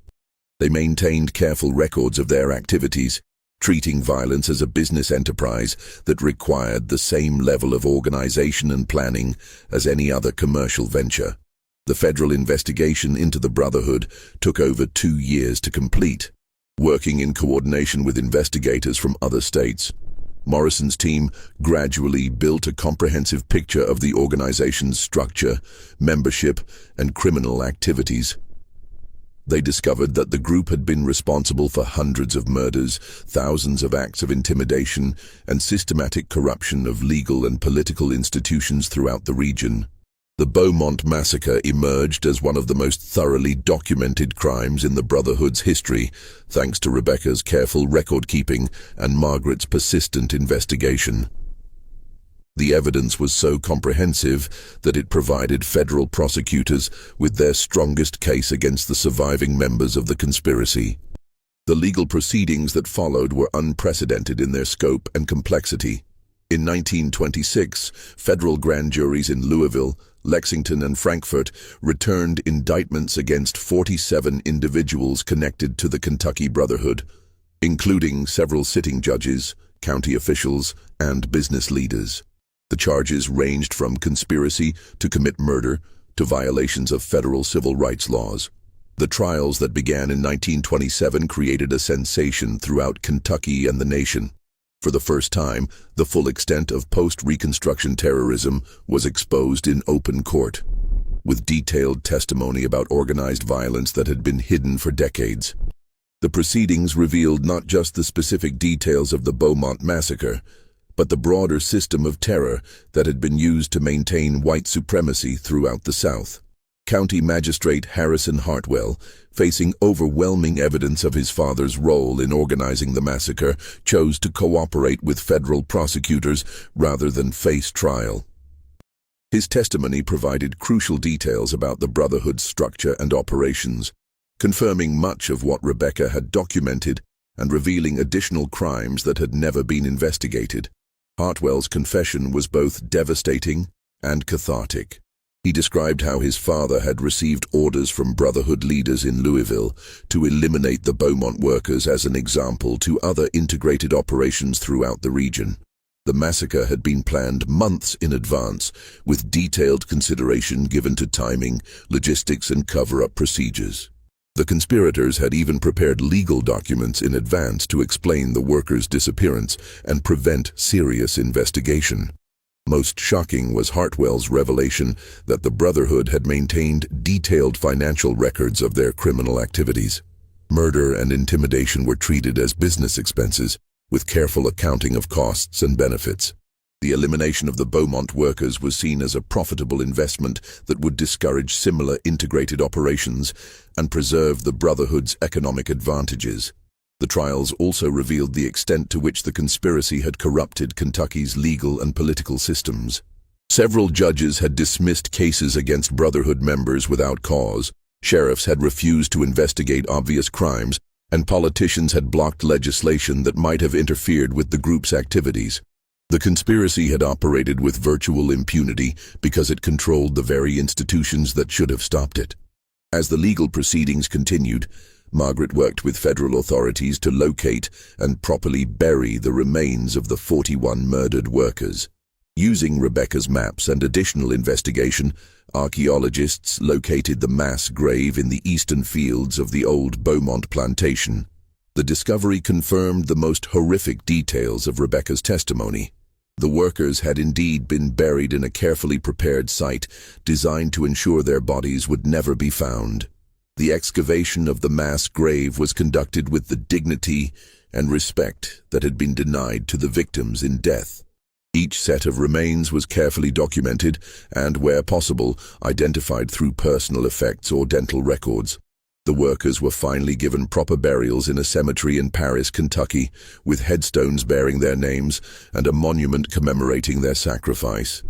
They maintained careful records of their activities, treating violence as a business enterprise that required the same level of organization and planning as any other commercial venture. The federal investigation into the Brotherhood took over 2 years to complete. Working in coordination with investigators from other states, Morrison's team gradually built a comprehensive picture of the organization's structure, membership, and criminal activities. They discovered that the group had been responsible for hundreds of murders, thousands of acts of intimidation, and systematic corruption of legal and political institutions throughout the region. The Beaumont massacre emerged as one of the most thoroughly documented crimes in the Brotherhood's history, thanks to Rebecca's careful record-keeping and Margaret's persistent investigation. The evidence was so comprehensive that it provided federal prosecutors with their strongest case against the surviving members of the conspiracy. The legal proceedings that followed were unprecedented in their scope and complexity. In 1926, federal grand juries in Louisville, Lexington, and Frankfort returned indictments against 47 individuals connected to the Kentucky Brotherhood, including several sitting judges, county officials, and business leaders. The charges ranged from conspiracy to commit murder to violations of federal civil rights laws. The trials that began in 1927 created a sensation throughout Kentucky and the nation. For the first time, the full extent of post-Reconstruction terrorism was exposed in open court, with detailed testimony about organized violence that had been hidden for decades. The proceedings revealed not just the specific details of the Beaumont massacre, but the broader system of terror that had been used to maintain white supremacy throughout the South. County Magistrate Harrison Hartwell, facing overwhelming evidence of his father's role in organizing the massacre, chose to cooperate with federal prosecutors rather than face trial. His testimony provided crucial details about the Brotherhood's structure and operations, confirming much of what Rebecca had documented and revealing additional crimes that had never been investigated. Hartwell's confession was both devastating and cathartic. He described how his father had received orders from Brotherhood leaders in Louisville to eliminate the Beaumont workers as an example to other integrated operations throughout the region. The massacre had been planned months in advance, with detailed consideration given to timing, logistics, and cover-up procedures. The conspirators had even prepared legal documents in advance to explain the workers' disappearance and prevent serious investigation. Most shocking was Hartwell's revelation that the Brotherhood had maintained detailed financial records of their criminal activities. Murder and intimidation were treated as business expenses, with careful accounting of costs and benefits. The elimination of the Beaumont workers was seen as a profitable investment that would discourage similar integrated operations and preserve the Brotherhood's economic advantages. The trials also revealed the extent to which the conspiracy had corrupted Kentucky's legal and political systems. Several judges had dismissed cases against Brotherhood members without cause, sheriffs had refused to investigate obvious crimes, and politicians had blocked legislation that might have interfered with the group's activities. The conspiracy had operated with virtual impunity because it controlled the very institutions that should have stopped it. As the legal proceedings continued, Margaret worked with federal authorities to locate and properly bury the remains of the 41 murdered workers. Using Rebecca's maps and additional investigation, archaeologists located the mass grave in the eastern fields of the old Beaumont Plantation. The discovery confirmed the most horrific details of Rebecca's testimony. The workers had indeed been buried in a carefully prepared site designed to ensure their bodies would never be found. The excavation of the mass grave was conducted with the dignity and respect that had been denied to the victims in death. Each set of remains was carefully documented and, where possible, identified through personal effects or dental records. The workers were finally given proper burials in a cemetery in Paris, Kentucky, with headstones bearing their names and a monument commemorating their sacrifice.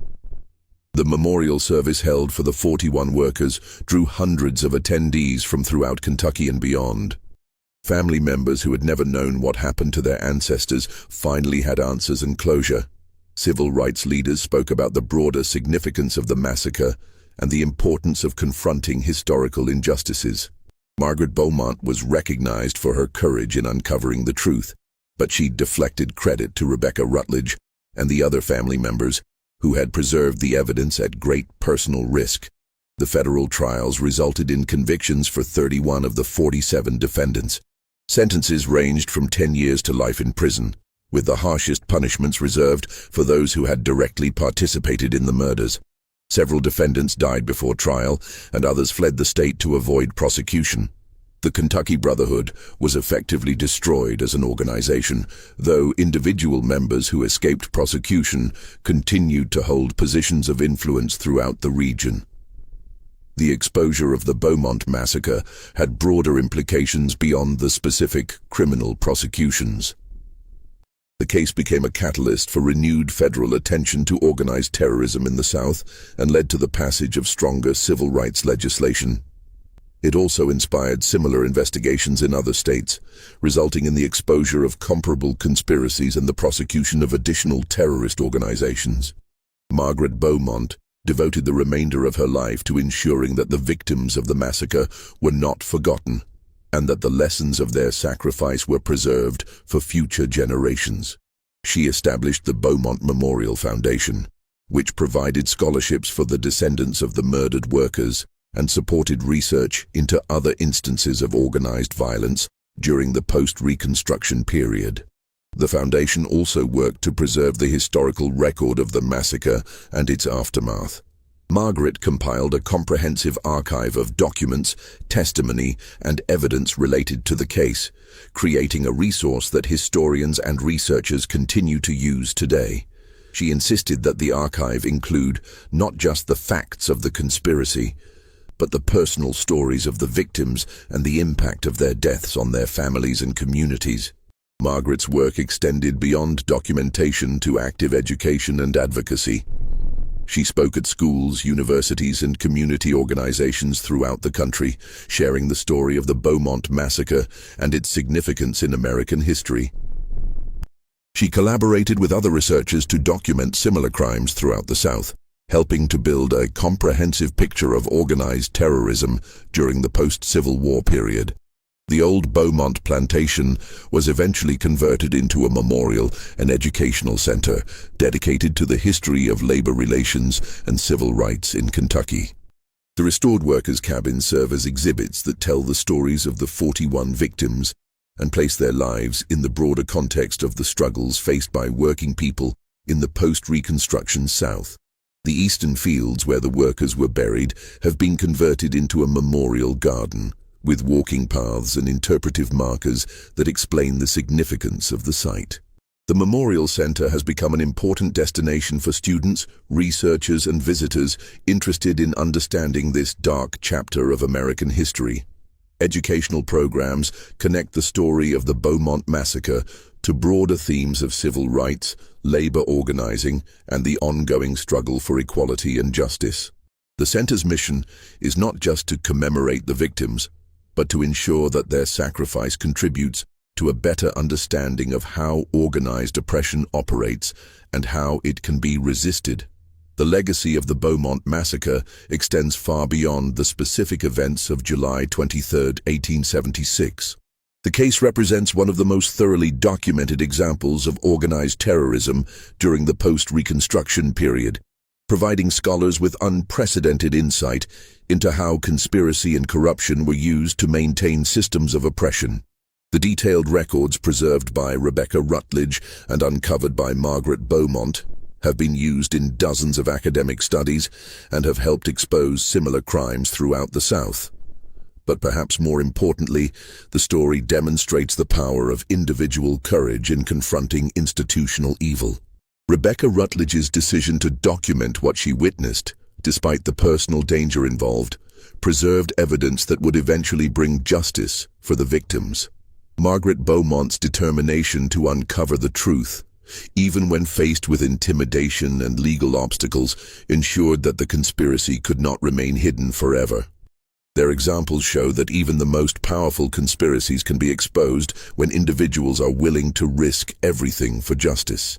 The memorial service held for the 41 workers drew hundreds of attendees from throughout Kentucky and beyond. Family members who had never known what happened to their ancestors finally had answers and closure. Civil rights leaders spoke about the broader significance of the massacre and the importance of confronting historical injustices. Margaret Beaumont was recognized for her courage in uncovering the truth, but she deflected credit to Rebecca Rutledge and the other family members who had preserved the evidence at great personal risk. The federal trials resulted in convictions for 31 of the 47 defendants. Sentences ranged from 10 years to life in prison, with the harshest punishments reserved for those who had directly participated in the murders. Several defendants died before trial, and others fled the state to avoid prosecution. The Kentucky Brotherhood was effectively destroyed as an organization, though individual members who escaped prosecution continued to hold positions of influence throughout the region. The exposure of the Beaumont massacre had broader implications beyond the specific criminal prosecutions. The case became a catalyst for renewed federal attention to organized terrorism in the South and led to the passage of stronger civil rights legislation. It also inspired similar investigations in other states, resulting in the exposure of comparable conspiracies and the prosecution of additional terrorist organizations. Margaret Beaumont devoted the remainder of her life to ensuring that the victims of the massacre were not forgotten, and that the lessons of their sacrifice were preserved for future generations. She established the Beaumont Memorial Foundation, which provided scholarships for the descendants of the murdered workers and supported research into other instances of organized violence during the post-Reconstruction period. The foundation also worked to preserve the historical record of the massacre and its aftermath. Margaret compiled a comprehensive archive of documents, testimony, and evidence related to the case, creating a resource that historians and researchers continue to use today. She insisted that the archive include not just the facts of the conspiracy, but the personal stories of the victims and the impact of their deaths on their families and communities. Margaret's work extended beyond documentation to active education and advocacy. She spoke at schools, universities, and community organizations throughout the country, sharing the story of the Beaumont massacre and its significance in American history. She collaborated with other researchers to document similar crimes throughout the South, helping to build a comprehensive picture of organized terrorism during the post-Civil War period. The old Beaumont Plantation was eventually converted into a memorial and educational center dedicated to the history of labor relations and civil rights in Kentucky. The restored workers' cabins serve as exhibits that tell the stories of the 41 victims and place their lives in the broader context of the struggles faced by working people in the post-Reconstruction South. The eastern fields where the workers were buried have been converted into a memorial garden, with walking paths and interpretive markers that explain the significance of the site. The Memorial Center has become an important destination for students, researchers, and visitors interested in understanding this dark chapter of American history. Educational programs connect the story of the Beaumont massacre to broader themes of civil rights, labor organizing, and the ongoing struggle for equality and justice. The center's mission is not just to commemorate the victims, but to ensure that their sacrifice contributes to a better understanding of how organized oppression operates and how it can be resisted. The legacy of the Beaumont massacre extends far beyond the specific events of July 23, 1876. The case represents one of the most thoroughly documented examples of organized terrorism during the post-Reconstruction period, providing scholars with unprecedented insight into how conspiracy and corruption were used to maintain systems of oppression. The detailed records preserved by Rebecca Rutledge and uncovered by Margaret Beaumont have been used in dozens of academic studies and have helped expose similar crimes throughout the South. But perhaps more importantly, the story demonstrates the power of individual courage in confronting institutional evil. Rebecca Rutledge's decision to document what she witnessed, despite the personal danger involved, preserved evidence that would eventually bring justice for the victims. Margaret Beaumont's determination to uncover the truth, even when faced with intimidation and legal obstacles, ensured that the conspiracy could not remain hidden forever. Their examples show that even the most powerful conspiracies can be exposed when individuals are willing to risk everything for justice.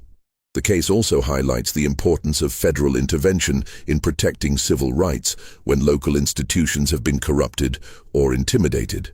The case also highlights the importance of federal intervention in protecting civil rights when local institutions have been corrupted or intimidated.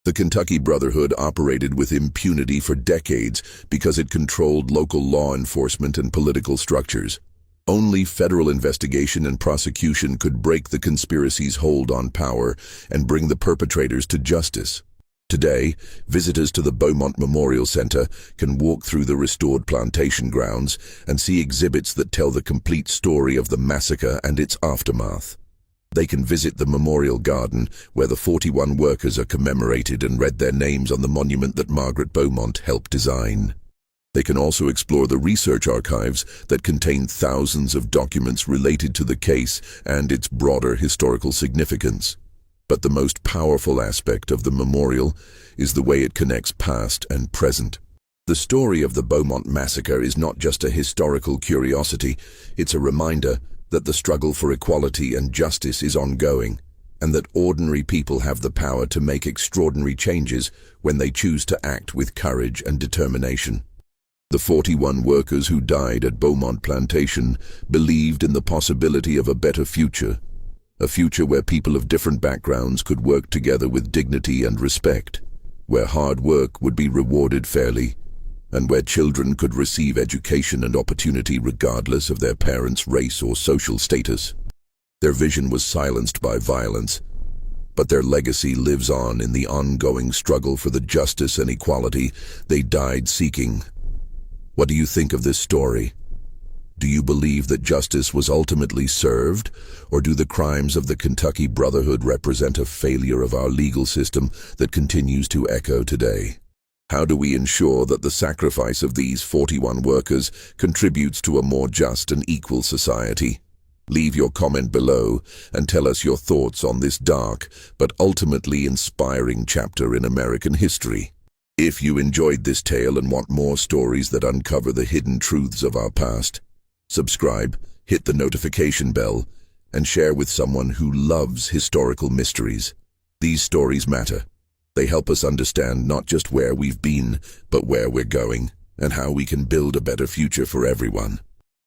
The Kentucky Brotherhood operated with impunity for decades because it controlled local law enforcement and political structures. Only federal investigation and prosecution could break the conspiracy's hold on power and bring the perpetrators to justice. Today, visitors to the Beaumont Memorial Center can walk through the restored plantation grounds and see exhibits that tell the complete story of the massacre and its aftermath. They can visit the memorial garden, where the 41 workers are commemorated and read their names on the monument that Margaret Beaumont helped design. They can also explore the research archives that contain thousands of documents related to the case and its broader historical significance. But the most powerful aspect of the memorial is the way it connects past and present. The story of the Beaumont massacre is not just a historical curiosity, it's a reminder that the struggle for equality and justice is ongoing, and that ordinary people have the power to make extraordinary changes when they choose to act with courage and determination. The 41 workers who died at Beaumont Plantation believed in the possibility of a better future, a future where people of different backgrounds could work together with dignity and respect, where hard work would be rewarded fairly, and where children could receive education and opportunity regardless of their parents' race or social status. Their vision was silenced by violence, but their legacy lives on in the ongoing struggle for the justice and equality they died seeking. What do you think of this story? Do you believe that justice was ultimately served, or do the crimes of the Kentucky Brotherhood represent a failure of our legal system that continues to echo today? How do we ensure that the sacrifice of these 41 workers contributes to a more just and equal society? Leave your comment below and tell us your thoughts on this dark but ultimately inspiring chapter in American history. If you enjoyed this tale and want more stories that uncover the hidden truths of our past, subscribe, hit the notification bell, and share with someone who loves historical mysteries. These stories matter. They help us understand not just where we've been, but where we're going, and how we can build a better future for everyone.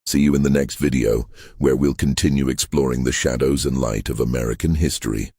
See you in the next video, where we'll continue exploring the shadows and light of American history.